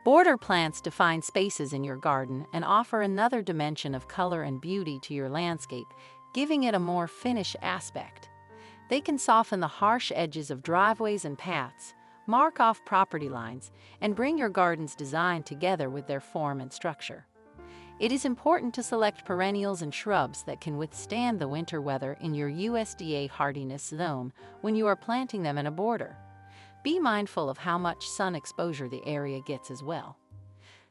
Border plants define spaces in your garden and offer another dimension of color and beauty to your landscape, giving it a more finished aspect. They can soften the harsh edges of driveways and paths, mark off property lines, and bring your garden's design together with their form and structure. It is important to select perennials and shrubs that can withstand the winter weather in your USDA Hardiness Zone when you are planting them in a border. Be mindful of how much sun exposure the area gets as well.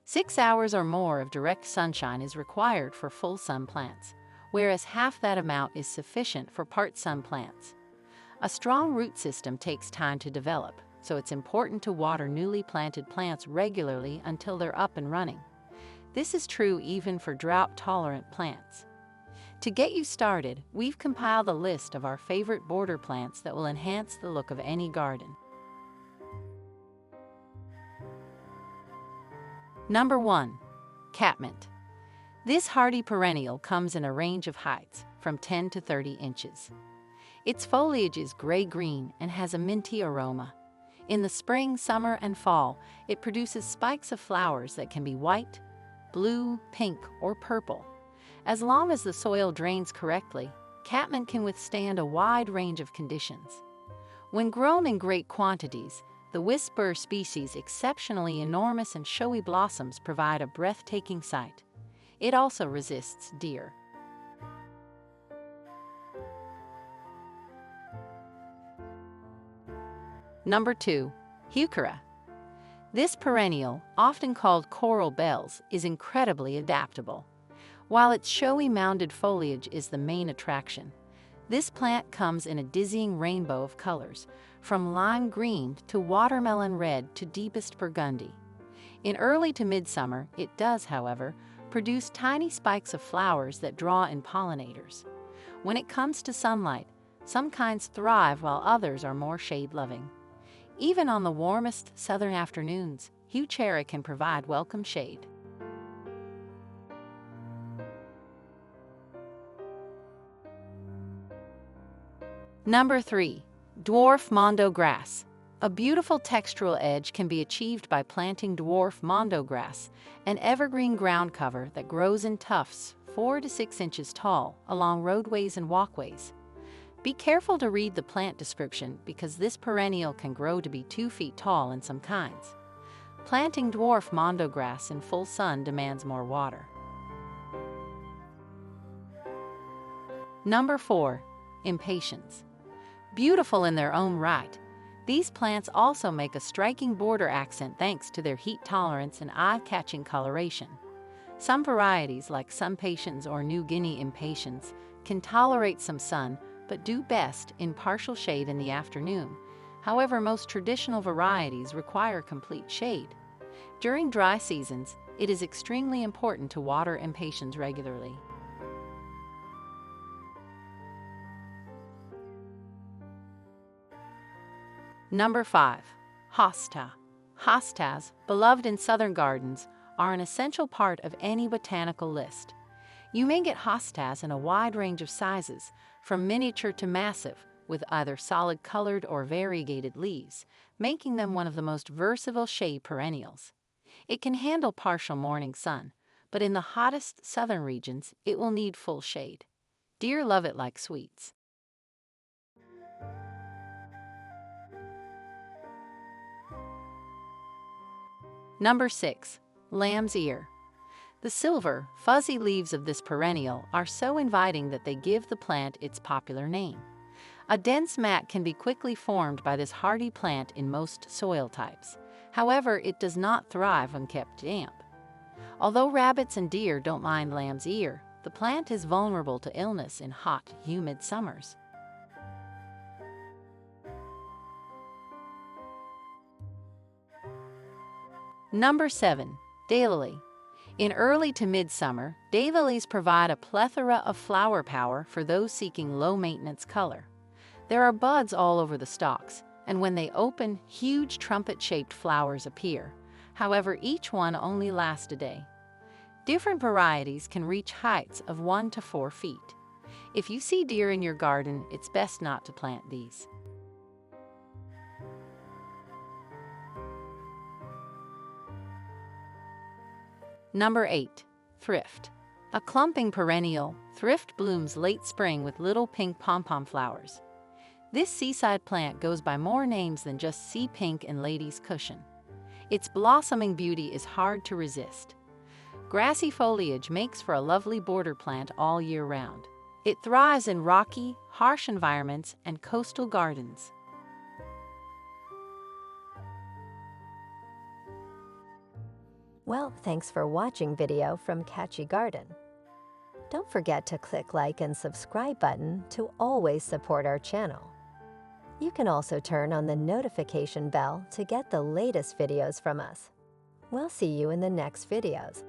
6 hours or more of direct sunshine is required for full sun plants, whereas half that amount is sufficient for part sun plants. A strong root system takes time to develop, so it's important to water newly planted plants regularly until they're up and running. This is true even for drought-tolerant plants. To get you started, we've compiled a list of our favorite border plants that will enhance the look of any garden. Number 1. Catmint. This hardy perennial comes in a range of heights, from 10 to 30 inches. Its foliage is gray-green and has a minty aroma. In the spring, summer, and fall, it produces spikes of flowers that can be white, blue, pink, or purple. As long as the soil drains correctly, catmint can withstand a wide range of conditions. When grown in great quantities, the whisper species' exceptionally enormous and showy blossoms provide a breathtaking sight. It also resists deer. Number 2. Heuchera. This perennial, often called coral bells, is incredibly adaptable. While its showy mounded foliage is the main attraction, this plant comes in a dizzying rainbow of colors, from lime green to watermelon red to deepest burgundy. In early to midsummer, it does, however, produce tiny spikes of flowers that draw in pollinators. When it comes to sunlight, some kinds thrive while others are more shade-loving. Even on the warmest southern afternoons, Heuchera can provide welcome shade. Number 3. Dwarf Mondo grass. A beautiful textural edge can be achieved by planting dwarf Mondo grass, an evergreen ground cover that grows in tufts 4 to 6 inches tall along roadways and walkways. Be careful to read the plant description because this perennial can grow to be 2 feet tall in some kinds. Planting dwarf Mondo grass in full sun demands more water. Number 4. Impatiens. Beautiful in their own right, these plants also make a striking border accent thanks to their heat tolerance and eye-catching coloration. Some varieties, like Impatiens or New Guinea Impatiens, can tolerate some sun but do best in partial shade in the afternoon. However, most traditional varieties require complete shade. During dry seasons, it is extremely important to water Impatiens regularly. Number 5. Hosta. Hostas, beloved in southern gardens, are an essential part of any botanical list. You may get hostas in a wide range of sizes, from miniature to massive, with either solid-colored or variegated leaves, making them one of the most versatile shade perennials. It can handle partial morning sun, but in the hottest southern regions, it will need full shade. Deer love it like sweets. Number 6. Lamb's ear. The silver, fuzzy leaves of this perennial are so inviting that they give the plant its popular name. A dense mat can be quickly formed by this hardy plant in most soil types. However, it does not thrive when kept damp. Although rabbits and deer don't mind lamb's ear, the plant is vulnerable to illness in hot, humid summers. Number 7. Daylily. In early to midsummer, daylilies provide a plethora of flower power for those seeking low-maintenance color. There are buds all over the stalks, and when they open, huge trumpet-shaped flowers appear. However, each one only lasts a day. Different varieties can reach heights of 1 to 4 feet. If you see deer in your garden, it's best not to plant these. Number 8. Thrift. A clumping perennial, Thrift blooms late spring with little pink pom-pom flowers. This seaside plant goes by more names than just sea pink and lady's cushion. Its blossoming beauty is hard to resist. Grassy foliage makes for a lovely border plant all year round. It thrives in rocky, harsh environments and coastal gardens. Well, thanks for watching video from Catchy Garden. Don't forget to click like and subscribe button to always support our channel. You can also turn on the notification bell to get the latest videos from us. We'll see you in the next videos.